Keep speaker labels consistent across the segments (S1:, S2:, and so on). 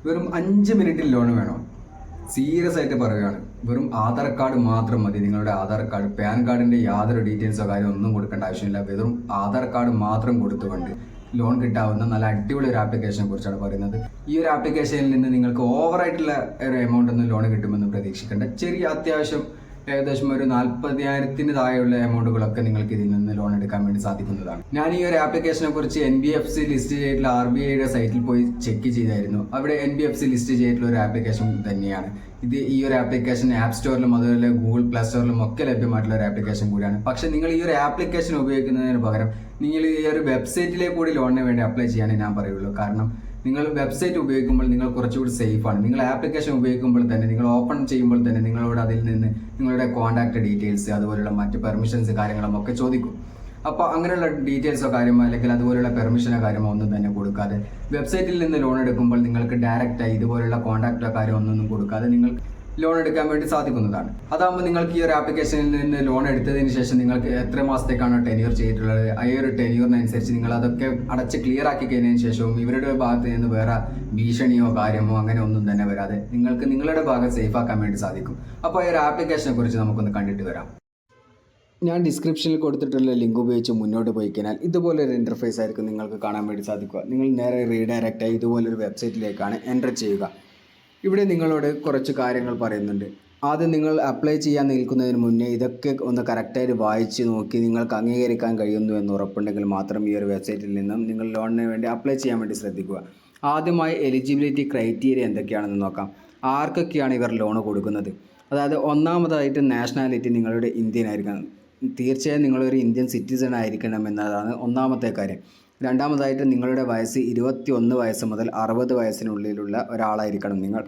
S1: വെറും 5 മിനിറ്റിൽ ലോൺ വേണോ? സീരിയസ് ആയിട്ട് പറയുകയാണ്. വെറും ആധാർ കാർഡ് മാത്രം മതി. നിങ്ങളുടെ ആധാർ കാർഡ്, പാൻ കാർഡിൻ്റെ യാതൊരു ഡീറ്റെയിൽസോ കാര്യം ഒന്നും കൊടുക്കേണ്ട ആവശ്യമില്ല. വെറും ആധാർ കാർഡ് മാത്രം കൊടുത്തുകൊണ്ട് ലോൺ കിട്ടാവുന്ന നല്ല അടിപൊളി ഒരു ആപ്ലിക്കേഷനെ കുറിച്ചാണ് പറയുന്നത്. ഈ ഒരു ആപ്ലിക്കേഷനിൽ നിന്ന് നിങ്ങൾക്ക് ഓവറായിട്ടുള്ള ഒരു എമൗണ്ട് ഒന്നും ലോൺ കിട്ടുമെന്ന് പ്രതീക്ഷിക്കേണ്ട. ചെറിയ അത്യാവശ്യം ഏകദേശം ഒരു 40,000 താഴെയുള്ള എമൗണ്ടുകളൊക്കെ നിങ്ങൾക്ക് ഇതിൽ നിന്ന് ലോൺ എടുക്കാൻ വേണ്ടി സാധിക്കുന്നതാണ്. ഞാൻ ഈ ഒരു ആപ്ലിക്കേഷനെ കുറിച്ച് NBFC ലിസ്റ്റ് ചെയ്തിട്ടുള്ള RBIയുടെ സൈറ്റിൽ പോയി ചെക്ക് ചെയ്തായിരുന്നു. അവിടെ NBFC ലിസ്റ്റ് ചെയ്തിട്ടുള്ള ഒരു ആപ്ലിക്കേഷൻ തന്നെയാണ് ഇത്. ഈ ഒരു ആപ്ലിക്കേഷൻ ആപ്പ് സ്റ്റോറിലും അതുപോലെ ഗൂഗിൾ പ്ലേ സ്റ്റോറിലും ഒക്കെ ലഭ്യമായിട്ടുള്ള ഒരു ആപ്ലിക്കേഷൻ കൂടിയാണ്. പക്ഷെ നിങ്ങൾ ഈ ഒരു ആപ്ലിക്കേഷൻ ഉപയോഗിക്കുന്നതിന് പകരം നിങ്ങൾ ഈ ഒരു വെബ്സൈറ്റിലേക്ക് കൂടി ലോണിന് വേണ്ടി അപ്ലൈ ചെയ്യാനേ ഞാൻ പറയുള്ളൂ. കാരണം നിങ്ങൾ വെബ്സൈറ്റ് ഉപയോഗിക്കുമ്പോൾ നിങ്ങൾ കുറച്ചുകൂടി സേഫാണ്. നിങ്ങൾ ആപ്ലിക്കേഷൻ ഉപയോഗിക്കുമ്പോൾ തന്നെ, നിങ്ങൾ ഓപ്പൺ ചെയ്യുമ്പോൾ തന്നെ നിങ്ങളോട് അതിൽ നിന്ന് നിങ്ങളുടെ കോൺടാക്ട് ഡീറ്റെയിൽസ് അതുപോലുള്ള മറ്റ് പെർമിഷൻസ് കാര്യങ്ങളും ഒക്കെ ചോദിക്കും. അപ്പോൾ അങ്ങനെയുള്ള ഡീറ്റെയിൽസോ കാര്യമോ അല്ലെങ്കിൽ അതുപോലുള്ള പെർമിഷനോ കാര്യമോ ഒന്നും തന്നെ കൊടുക്കാതെ വെബ്സൈറ്റിൽ നിന്ന് ലോൺ എടുക്കുമ്പോൾ നിങ്ങൾക്ക് ഡയറക്റ്റായി ഇതുപോലുള്ള കോൺടാക്റ്റോ കാര്യമോ ഒന്നും കൊടുക്കാതെ നിങ്ങൾ ലോൺ എടുക്കാൻ വേണ്ടി സാധിക്കുന്നതാണ്. അതാകുമ്പോൾ നിങ്ങൾക്ക് ഈ ഒരു ആപ്ലിക്കേഷനിൽ നിന്ന് ലോൺ എടുത്തതിന് ശേഷം നിങ്ങൾക്ക് എത്ര മാസത്തേക്കാണോ ടെന്യൂർ ചെയ്തിട്ടുള്ളത്, ആ ഒരു ടെന്യൂറിനനുസരിച്ച് നിങ്ങൾ അതൊക്കെ അടച്ച് ക്ലിയർ ആക്കി കഴിഞ്ഞതിന് ശേഷവും ഇവരുടെ ഭാഗത്ത് നിന്ന് വേറെ ഭീഷണിയോ കാര്യമോ അങ്ങനെ ഒന്നും തന്നെ വരാതെ നിങ്ങൾക്ക് നിങ്ങളുടെ ഭാഗം സേഫ് ആക്കാൻ വേണ്ടി സാധിക്കും. അപ്പോൾ ഈ ഒരു ആപ്ലിക്കേഷനെ കുറിച്ച് നമുക്കൊന്ന് കണ്ടിട്ട് വരാം. ഞാൻ ഡിസ്ക്രിപ്ഷനിൽ കൊടുത്തിട്ടുള്ള ലിങ്ക് ഉപയോഗിച്ച് മുന്നോട്ട് പോയി കഴിഞ്ഞാൽ ഇതുപോലൊരു ഇൻ്റർഫേസ് ആയിരിക്കും നിങ്ങൾക്ക് കാണാൻ വേണ്ടി സാധിക്കുക. നിങ്ങൾ നേരെ റീഡയറക്റ്റായി ഇതുപോലൊരു വെബ്സൈറ്റിലേക്കാണ് എൻ്റർ ചെയ്യുക. ഇവിടെ നിങ്ങളോട് കുറച്ച് കാര്യങ്ങൾ പറയുന്നുണ്ട്. ആദ്യം നിങ്ങൾ അപ്ലൈ ചെയ്യാൻ നിൽക്കുന്നതിന് മുന്നേ ഇതൊക്കെ ഒന്ന് കറക്റ്റായിട്ട് വായിച്ച് നോക്കി നിങ്ങൾക്ക് അംഗീകരിക്കാൻ കഴിയുന്നു എന്ന് ഉറപ്പുണ്ടെങ്കിൽ മാത്രം ഈ ഒരു വെബ്സൈറ്റിൽ നിന്നും നിങ്ങൾ ലോണിന് വേണ്ടി അപ്ലൈ ചെയ്യാൻ വേണ്ടി ശ്രദ്ധിക്കുക. ആദ്യമായി എലിജിബിലിറ്റി ക്രൈറ്റീരിയ എന്തൊക്കെയാണെന്ന് നോക്കാം. ആർക്കൊക്കെയാണ് ഇവർ ലോൺ കൊടുക്കുന്നത്? അതായത് ഒന്നാമതായിട്ട് നാഷണാലിറ്റി നിങ്ങളുടെ ഇന്ത്യൻ ആയിരിക്കണം. തീർച്ചയായും നിങ്ങളൊരു ഇന്ത്യൻ സിറ്റിസൺ ആയിരിക്കണം എന്നതാണ് ഒന്നാമത്തെ കാര്യം. രണ്ടാമതായിട്ട് നിങ്ങളുടെ വയസ്സ് 21 വയസ്സ് മുതൽ 60 വയസ്സിനുള്ളിലുള്ള ഒരാളായിരിക്കണം നിങ്ങൾ.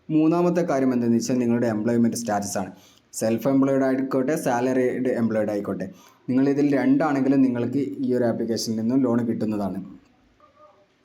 S1: മൂന്നാമത്തെ കാര്യം എന്തെന്ന് വെച്ചാൽ നിങ്ങളുടെ എംപ്ലോയ്മെൻറ്റ് സ്റ്റാറ്റസ് ആണ്. സെൽഫ് എംപ്ലോയിഡ് ആയിക്കോട്ടെ സാലറീഡ് എംപ്ലോയിഡ് ആയിക്കോട്ടെ, നിങ്ങളിതിൽ രണ്ടാണെങ്കിലും നിങ്ങൾക്ക് ഈ ഒരു ആപ്ലിക്കേഷനിൽ നിന്നും ലോൺ കിട്ടുന്നതാണ്.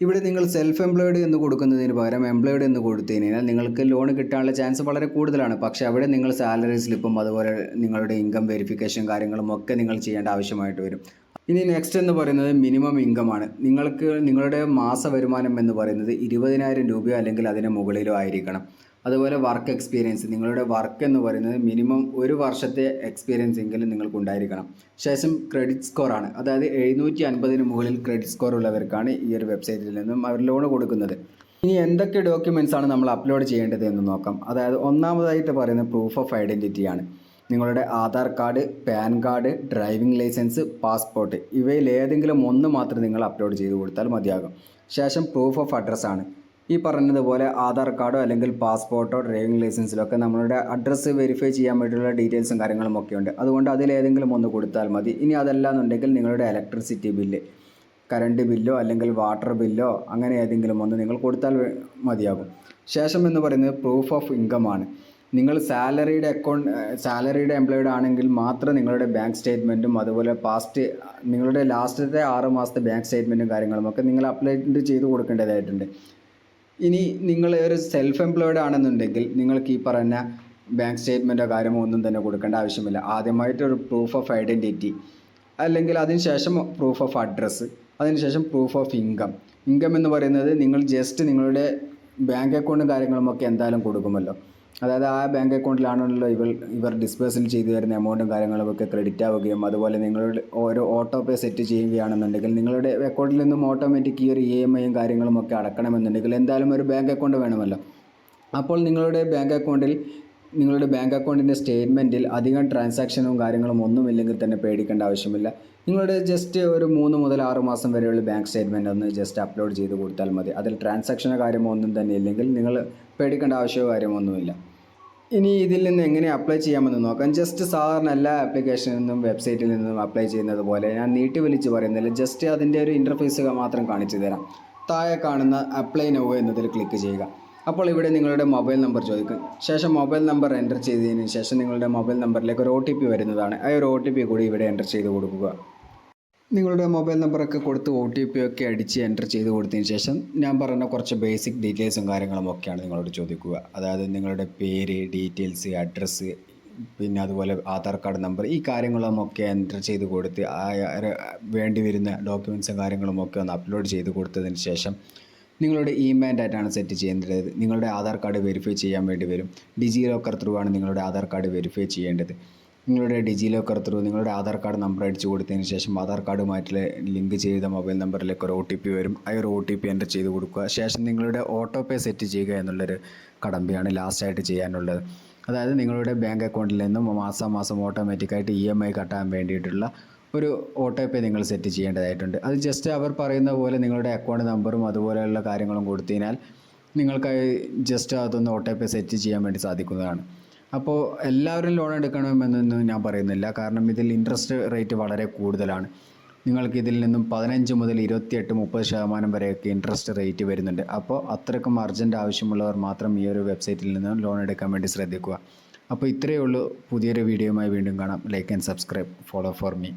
S1: ഇവിടെ നിങ്ങൾ സെൽഫ് എംപ്ലോയിഡ് എന്ന് കൊടുക്കുന്നതിന് പകരം എംപ്ലോയിഡ് എന്ന് കൊടുത്തു കഴിഞ്ഞാൽ നിങ്ങൾക്ക് ലോൺ കിട്ടാനുള്ള ചാൻസ് വളരെ കൂടുതലാണ്. പക്ഷേ അവിടെ നിങ്ങൾ സാലറി സ്ലിപ്പും അതുപോലെ നിങ്ങളുടെ ഇൻകം വെരിഫിക്കേഷൻ കാര്യങ്ങളും ഒക്കെ നിങ്ങൾ ചെയ്യേണ്ട ആവശ്യമായിട്ട് വരും. ഇനി നെക്സ്റ്റ് എന്ന് പറയുന്നത് മിനിമം ഇൻകം ആണ്. നിങ്ങൾക്ക് നിങ്ങളുടെ മാസ വരുമാനം എന്ന് പറയുന്നത് 20,000 രൂപയോ അല്ലെങ്കിൽ അതിന് മുകളിലോ ആയിരിക്കണം. അതുപോലെ വർക്ക് എക്സ്പീരിയൻസ്, നിങ്ങളുടെ വർക്ക് എന്ന് പറയുന്നത് മിനിമം 1 വർഷത്തെ എക്സ്പീരിയൻസ് എങ്കിലും നിങ്ങൾക്കുണ്ടായിരിക്കണം. ശേഷം ക്രെഡിറ്റ് സ്കോർ ആണ്. അതായത് 750-ന് മുകളിൽ ക്രെഡിറ്റ് സ്കോർ ഉള്ളവർക്കാണ് ഈ ഒരു വെബ്സൈറ്റിൽ നിന്നും അവർ ലോൺ കൊടുക്കുന്നത്. ഇനി എന്തൊക്കെ ഡോക്യുമെൻറ്റ്സ് ആണ് നമ്മൾ അപ്ലോഡ് ചെയ്യേണ്ടത് എന്ന് നോക്കാം. അതായത് ഒന്നാമതായിട്ട് പറയുന്നത് പ്രൂഫ് ഓഫ് ഐഡൻറ്റിറ്റി ആണ്. നിങ്ങളുടെ Aadhaar card, PAN card, driving licence, passport ഇവയിൽ ഏതെങ്കിലും ഒന്ന് മാത്രം നിങ്ങൾ അപ്ലോഡ് ചെയ്ത് കൊടുത്താൽ മതിയാകും. ശേഷം പ്രൂഫ് ഓഫ് അഡ്രസ്സ് ആണ്. ഈ പറഞ്ഞതുപോലെ ആധാർ കാർഡോ അല്ലെങ്കിൽ പാസ്പോർട്ടോ ഡ്രൈവിംഗ് ലൈസൻസിലൊക്കെ നമ്മളുടെ അഡ്രസ്സ് വെരിഫൈ ചെയ്യാൻ വേണ്ടിയിട്ടുള്ള ഡീറ്റെയിൽസും കാര്യങ്ങളും ഒക്കെ ഉണ്ട്. അതുകൊണ്ട് അതിലേതെങ്കിലും ഒന്ന് കൊടുത്താൽ മതി. ഇനി അതല്ല എന്നുണ്ടെങ്കിൽ നിങ്ങളുടെ ഇലക്ട്രിസിറ്റി ബില്ല്, കറണ്ട് ബില്ലോ അല്ലെങ്കിൽ വാട്ടർ ബില്ലോ അങ്ങനെ ഏതെങ്കിലും ഒന്ന് നിങ്ങൾ കൊടുത്താൽ മതിയാകും. ശേഷം എന്ന് പറയുന്നത് പ്രൂഫ് ഓഫ് ഇൻകം ആണ്. നിങ്ങൾ സാലറിയുടെ എംപ്ലോയിഡ് ആണെങ്കിൽ മാത്രം നിങ്ങളുടെ ബാങ്ക് സ്റ്റേറ്റ്മെൻറ്റും അതുപോലെ നിങ്ങളുടെ ലാസ്റ്റത്തെ 6 മാസത്തെ ബാങ്ക് സ്റ്റേറ്റ്മെൻറ്റും കാര്യങ്ങളുമൊക്കെ നിങ്ങൾ അപ്ലോഡ് ചെയ്ത് കൊടുക്കേണ്ടതായിട്ടുണ്ട്. ഇനി നിങ്ങൾ ഒരു സെൽഫ് എംപ്ലോയിഡ് ആണെന്നുണ്ടെങ്കിൽ നിങ്ങൾക്ക് ഈ പറഞ്ഞ ബാങ്ക് സ്റ്റേറ്റ്മെൻറ്റോ കാര്യമോ ഒന്നും തന്നെ കൊടുക്കേണ്ട ആവശ്യമില്ല. ആദ്യമായിട്ടൊരു പ്രൂഫ് ഓഫ് ഐഡൻറ്റിറ്റി, അല്ലെങ്കിൽ അതിനുശേഷം പ്രൂഫ് ഓഫ് അഡ്രസ്സ്, അതിനുശേഷം പ്രൂഫ് ഓഫ് ഇൻകം. ഇൻകം എന്ന് പറയുന്നത് നിങ്ങൾ ജസ്റ്റ് നിങ്ങളുടെ ബാങ്ക് അക്കൗണ്ടും കാര്യങ്ങളുമൊക്കെ എന്തായാലും കൊടുക്കുമല്ലോ. അതായത് ആ ബാങ്ക് അക്കൗണ്ടിലാണല്ലോ ഇവർ ഡിസ്പേഴ്സൽ ചെയ്തു തരുന്ന എമൗണ്ടും കാര്യങ്ങളുമൊക്കെ ക്രെഡിറ്റ് ആവുകയും അതുപോലെ നിങ്ങളുടെ ഓരോ ഓട്ടോ പേ സെറ്റ് ചെയ്യുകയാണെന്നുണ്ടെങ്കിൽ നിങ്ങളുടെ അക്കൗണ്ടിൽ നിന്നും ഓട്ടോമാറ്റിക് ഈ ഒരു EMIയും കാര്യങ്ങളുമൊക്കെ അടക്കണമെന്നുണ്ടെങ്കിൽ എന്തായാലും ഒരു ബാങ്ക് അക്കൗണ്ട് വേണമല്ലോ. അപ്പോൾ നിങ്ങളുടെ ബാങ്ക് അക്കൗണ്ടിൻ്റെ സ്റ്റേറ്റ്മെൻറ്റിൽ അധികം ട്രാൻസാക്ഷനും കാര്യങ്ങളും ഒന്നുമില്ലെങ്കിൽ തന്നെ പേടിക്കേണ്ട ആവശ്യമില്ല. നിങ്ങളുടെ ജസ്റ്റ് ഒരു 3 മുതൽ 6 മാസം വരെയുള്ള ബാങ്ക് സ്റ്റേറ്റ്മെൻറ്റ് ഒന്ന് ജസ്റ്റ് അപ്ലോഡ് ചെയ്ത് കൊടുത്താൽ മതി. അതിൽ ട്രാൻസാക്ഷനോ കാര്യമോ ഒന്നും തന്നെ ഇല്ലെങ്കിൽ നിങ്ങൾ പേടിക്കേണ്ട ആവശ്യമോ കാര്യമൊന്നുമില്ല. ഇനി ഇതിൽ നിന്ന് എങ്ങനെ അപ്ലൈ ചെയ്യാമെന്ന് നോക്കാം. ജസ്റ്റ് സാധാരണ എല്ലാ ആപ്ലിക്കേഷനിൽ നിന്നും വെബ്സൈറ്റിൽ നിന്നും അപ്ലൈ ചെയ്യുന്നത് പോലെ ഞാൻ നീട്ടി വലിച്ച് പറയുന്നില്ല. ജസ്റ്റ് അതിൻ്റെ ഒരു ഇൻ്റർഫേസ് മാത്രം കാണിച്ചു തരാം. താഴെ കാണുന്ന അപ്ലൈ നൗ എന്നതിൽ ക്ലിക്ക് ചെയ്യുക. അപ്പോൾ ഇവിടെ നിങ്ങളുടെ മൊബൈൽ നമ്പർ ചോദിക്കും. ശേഷം മൊബൈൽ നമ്പർ എൻ്റർ ചെയ്തതിന് ശേഷം നിങ്ങളുടെ മൊബൈൽ നമ്പറിലേക്ക് ഒരു OTP വരുന്നതാണ്. ആ ഒരു OTP കൂടി ഇവിടെ എൻ്റർ ചെയ്ത് കൊടുക്കുക. നിങ്ങളുടെ മൊബൈൽ നമ്പറൊക്കെ കൊടുത്ത് OTP ഒക്കെ അടിച്ച് എൻ്റർ ചെയ്ത് കൊടുത്തതിന് ശേഷം ഞാൻ പറഞ്ഞ കുറച്ച് ബേസിക് ഡീറ്റെയിൽസും കാര്യങ്ങളും ഒക്കെയാണ് നിങ്ങളോട് ചോദിക്കുക. അതായത് നിങ്ങളുടെ പേര്, ഡീറ്റെയിൽസ്, അഡ്രസ്സ്, പിന്നെ അതുപോലെ ആധാർ കാർഡ് നമ്പർ, ഈ കാര്യങ്ങളുമൊക്കെ എൻ്റർ ചെയ്ത് കൊടുത്ത് വേണ്ടി വരുന്ന ഡോക്യുമെൻറ്റ്സും കാര്യങ്ങളുമൊക്കെ ഒന്ന് അപ്ലോഡ് ചെയ്ത് കൊടുത്തതിന് ശേഷം നിങ്ങളുടെ ഇമെയിൽ ഡാറ്റയാണ് സെറ്റ് ചെയ്യേണ്ടത്. നിങ്ങളുടെ ആധാർ കാർഡ് വെരിഫൈ ചെയ്യാൻ വേണ്ടി വരും. ഡിജി ലോക്കർ ത്രൂ ആണ് നിങ്ങളുടെ ആധാർ കാർഡ് വെരിഫൈ ചെയ്യേണ്ടത്. നിങ്ങളുടെ ഡിജി ലോക്കർ ത്രൂ നിങ്ങളുടെ ആധാർ കാർഡ് നമ്പർ അടിച്ചു കൊടുത്തതിന് ശേഷം ആധാർ കാർഡുമായിട്ട് ലിങ്ക് ചെയ്ത മൊബൈൽ നമ്പറിലേക്ക് ഒരു OTP വരും. ആ ഒരു OTP എൻ്റർ ചെയ്ത് കൊടുക്കുക. ശേഷം നിങ്ങളുടെ ഓട്ടോ പേ സെറ്റ് ചെയ്യുക എന്നുള്ളൊരു കടമ്പയാണ് ലാസ്റ്റായിട്ട് ചെയ്യാനുള്ളത്. അതായത് നിങ്ങളുടെ ബാങ്ക് അക്കൗണ്ടിൽ നിന്നും മാസം ഓട്ടോമാറ്റിക്കായിട്ട് EMI കട്ടാൻ വേണ്ടിയിട്ടുള്ള ഒരു ഓട്ടോ പേ നിങ്ങൾ സെറ്റ് ചെയ്യേണ്ടതായിട്ടുണ്ട്. അത് ജസ്റ്റ് അവർ പറയുന്ന പോലെ നിങ്ങളുടെ അക്കൗണ്ട് നമ്പറും അതുപോലെയുള്ള കാര്യങ്ങളും കൊടുത്തതിനാൽ നിങ്ങൾക്ക് ജസ്റ്റ് അതൊന്ന് ഓട്ടോ പേ സെറ്റ് ചെയ്യാൻ വേണ്ടി സാധിക്കുന്നതാണ്. അപ്പോൾ എല്ലാവരും ലോൺ എടുക്കണമെന്നൊന്നും ഞാൻ പറയുന്നില്ല. കാരണം ഇതിൽ ഇൻട്രസ്റ്റ് റേറ്റ് വളരെ കൂടുതലാണ്. നിങ്ങൾക്ക് ഇതിൽ നിന്നും 15 മുതൽ 28-30% വരെയൊക്കെ ഇൻട്രസ്റ്റ് റേറ്റ് വരുന്നുണ്ട്. അപ്പോൾ അത്രയ്ക്കും അർജൻറ്റ് ആവശ്യമുള്ളവർ മാത്രം ഈ ഒരു വെബ്സൈറ്റിൽ നിന്ന് ലോൺ എടുക്കാൻ വേണ്ടി ശ്രദ്ധിക്കുക. അപ്പോൾ ഇത്രയേ ഉള്ളൂ. പുതിയൊരു വീഡിയോയുമായി വീണ്ടും കാണാം. Like and subscribe. Follow for me.